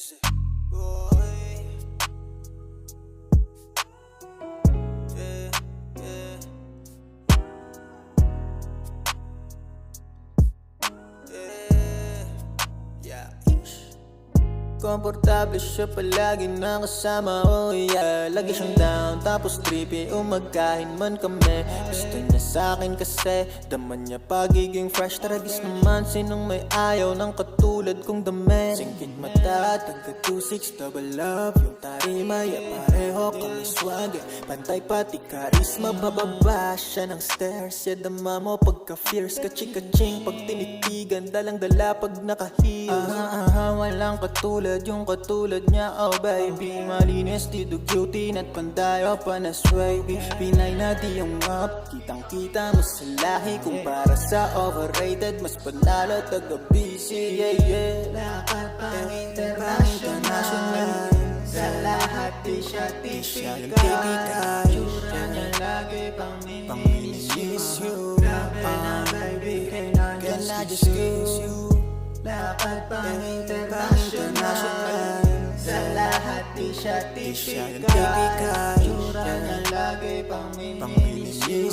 Say, boy. Yeah, yeah. Yeah, komportable siya palagi na kasama, oh yeah. Lagi siyang down, tapos trippy, umagahin man kami. Gusto niya sa'kin kasi daman niya pagiging fresh. Taragis naman, sinong may ayaw ng katulad kong dami. Singkit mata, tagka 2-6 double love. Yung tarima, ya pareho kami swag. Pantay pati karisma, bababa siya ng stairs. Ya dama mo pagka-fierce, kaching-kaching pag tinitigan, dalang-dala pag naka-heels. Walang katulad yung katulad niya, oh baby. Malinis, dito cutie, at pandayo pa na sway. Pinay na di yung up, kitang-kita mo sa lahi. Kumpara sa overrated, mas panalo taga-busy, yeah, yeah. Lakad pang international, sa lahat di siya tipikal. Tsura niya lagi pang minimis you. Grabe na baby, can I just kiss you? Lakad pang international, sa lahat di siya tipikal. Tsura niya lagi pang minimis you.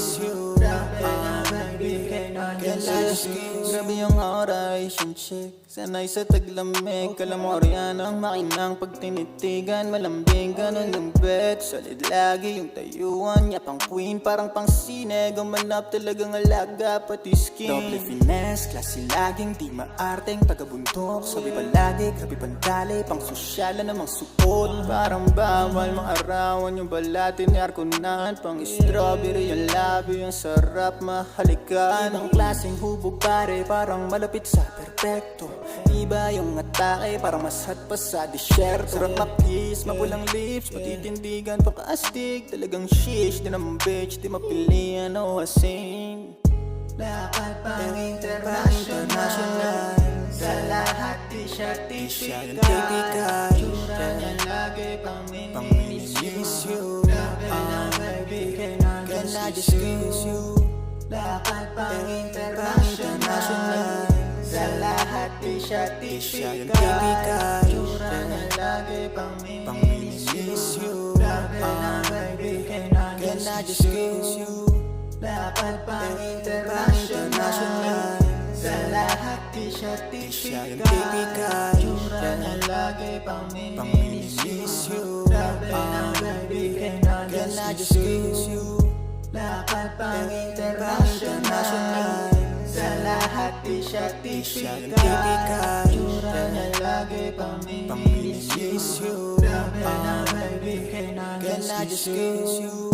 Grabe na baby, can I just kiss you? Grabe yung aura, Asian chick, sanay sa taglamig. Kalamorya ng makinang pag tinitigan. Malambing ganun yung bet, solid lagi yung tayuan niya. Pang queen, parang pang sine. Gumanap talagang alaga, pati skin. Doble finesse, klase laging di maarteng taga-bundok. Sabi palagi, grabe pandali, pang sosyal na namang suot. Parang bawal maarawan yung balati ni Arconan. Pang strawberry yung labi, yung sarap mahalikan. Ibang klaseng hubog pare, parang malapit sa perfecto. Iba yung atake, parang mas hot pa sa disyerto. Sarap ma-kiss, mapulang lips, patitindigan pa kaastig. Talagang shish, di naman bitch, di mapilian o asin. Lakad pang international, sa lahat di siya tipikal. Tsura niya lagi pang minimis you. Grabe na baby, can I just kiss you? Lakad pang international, sa lahat di siya tipikal. Tsura niya lagi pang minimis you. Grabe na baby, can I just kiss you? Lakad pang international, sa lahat di siya tipikal. Tsura niya lagi pang minimis you. Grabe na baby, can I just kiss you? Lakad pang international, sa lahat di siya tipikal. Tsura niya lagi pang minimis you. Grabe na baby, can I just kiss you?